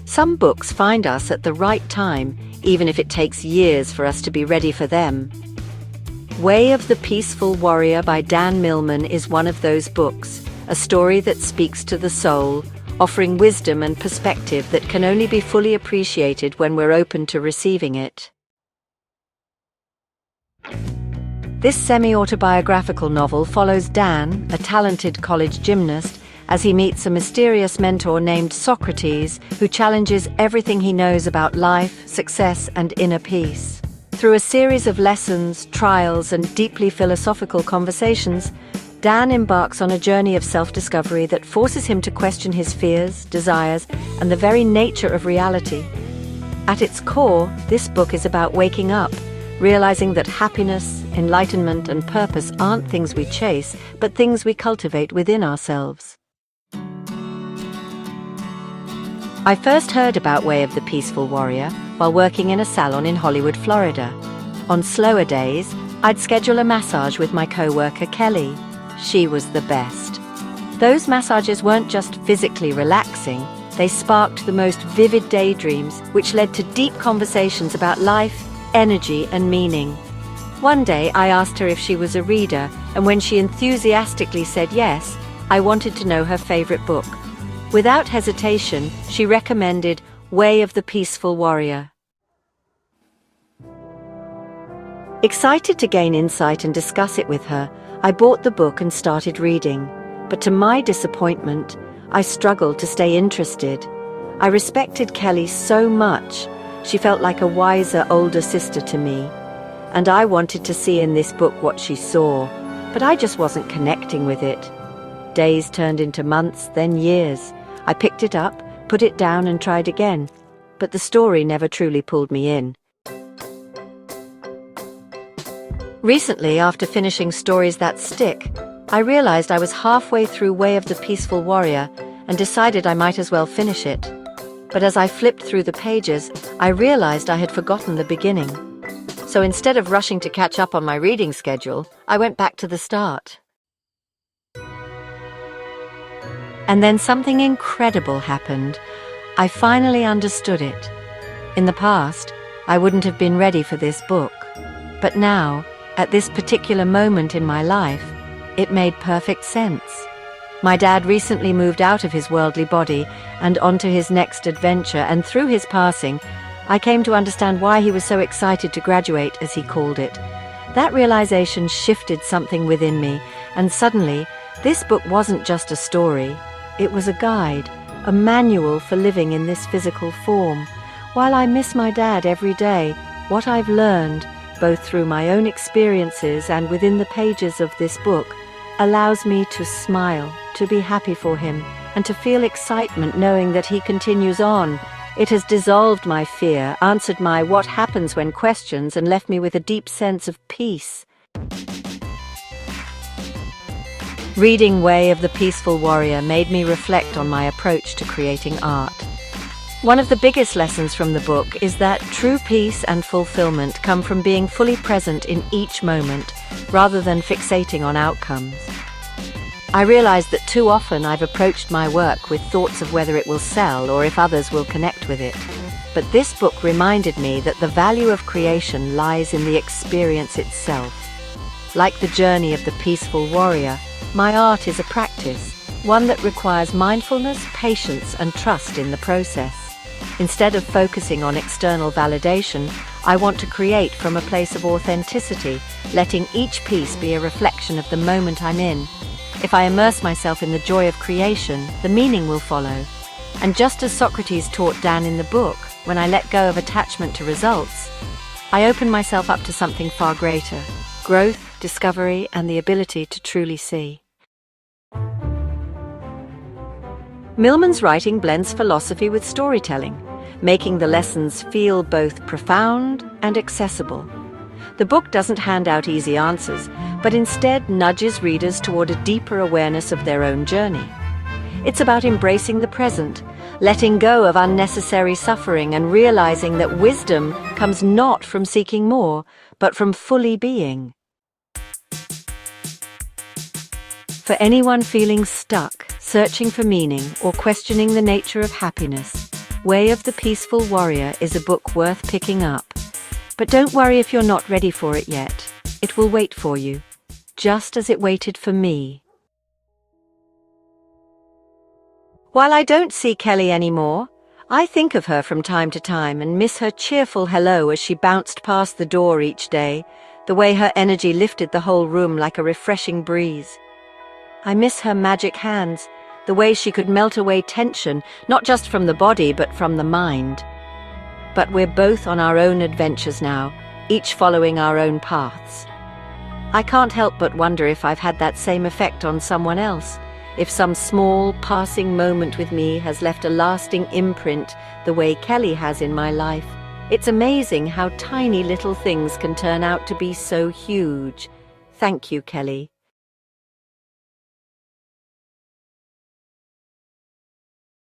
Some books find us at the right time, even if it takes years for us to be ready for them. Way of the Peaceful Warrior by Dan Millman is one of those books, a story that speaks to the soul, offering wisdom and perspective that can only be fully appreciated when we're open to receiving it. This semi-autobiographical novel follows Dan, a talented college gymnast, as he meets a mysterious mentor named Socrates, who challenges everything he knows about life, success, and inner peace. Through a series of lessons, trials, and deeply philosophical conversations, Dan embarks on a journey of self-discovery that forces him to question his fears, desires, and the very nature of reality. At its core, this book is about waking up, realizing that happiness, enlightenment, and purpose aren't things we chase, but things we cultivate within ourselves. I first heard about Way of the Peaceful Warrior while working in a salon in Hollywood, Florida. On slower days, I'd schedule a massage with my co-worker Kelly. She was the best. Those massages weren't just physically relaxing, they sparked the most vivid daydreams, which led to deep conversations about life, energy, and meaning. One day, I asked her if she was a reader, and when she enthusiastically said yes, I wanted to know her favorite book. Without hesitation, she recommended Way of the Peaceful Warrior. Excited to gain insight and discuss it with her, I bought the book and started reading. But to my disappointment, I struggled to stay interested. I respected Kelly so much. She felt like a wiser, older sister to me. And I wanted to see in this book what she saw, but I just wasn't connecting with it. Days turned into months, then years. I picked it up, put it down, and tried again. But the story never truly pulled me in. Recently, after finishing Stories That Stick, I realized I was halfway through Way of the Peaceful Warrior and decided I might as well finish it. But as I flipped through the pages, I realized I had forgotten the beginning. So instead of rushing to catch up on my reading schedule, I went back to the start. And then something incredible happened. I finally understood it. In the past, I wouldn't have been ready for this book. But now, at this particular moment in my life, it made perfect sense. My dad recently moved out of his worldly body and onto his next adventure, and through his passing, I came to understand why he was so excited to graduate, as he called it. That realization shifted something within me, and suddenly, this book wasn't just a story. It was a guide, a manual for living in this physical form. While I miss my dad every day, what I've learned, both through my own experiences and within the pages of this book, allows me to smile, to be happy for him, and to feel excitement knowing that he continues on. It has dissolved my fear, answered my what happens when questions, and left me with a deep sense of peace. Reading Way of the Peaceful Warrior made me reflect on my approach to creating art. One of the biggest lessons from the book is that true peace and fulfillment come from being fully present in each moment, rather than fixating on outcomes. I realized that too often I've approached my work with thoughts of whether it will sell or if others will connect with it. But this book reminded me that the value of creation lies in the experience itself. Like the journey of the peaceful warrior, my art is a practice, one that requires mindfulness, patience, and trust in the process. Instead of focusing on external validation, I want to create from a place of authenticity, letting each piece be a reflection of the moment I'm in. If I immerse myself in the joy of creation, the meaning will follow. And just as Socrates taught Dan in the book, when I let go of attachment to results, I open myself up to something far greater: growth, discovery, and the ability to truly see. Millman's writing blends philosophy with storytelling, making the lessons feel both profound and accessible. The book doesn't hand out easy answers, but instead nudges readers toward a deeper awareness of their own journey. It's about embracing the present, letting go of unnecessary suffering, and realizing that wisdom comes not from seeking more, but from fully being. For anyone feeling stuck, searching for meaning, or questioning the nature of happiness, Way of the Peaceful Warrior is a book worth picking up. But don't worry if you're not ready for it yet. It will wait for you, just as it waited for me. While I don't see Kelly anymore, I think of her from time to time and miss her cheerful hello as she bounced past the door each day, the way her energy lifted the whole room like a refreshing breeze. I miss her magic hands, the way she could melt away tension, not just from the body but from the mind. But we're both on our own adventures now, each following our own paths. I can't help but wonder if I've had that same effect on someone else, if some small, passing moment with me has left a lasting imprint the way Kelly has in my life. It's amazing how tiny little things can turn out to be so huge. Thank you, Kelly.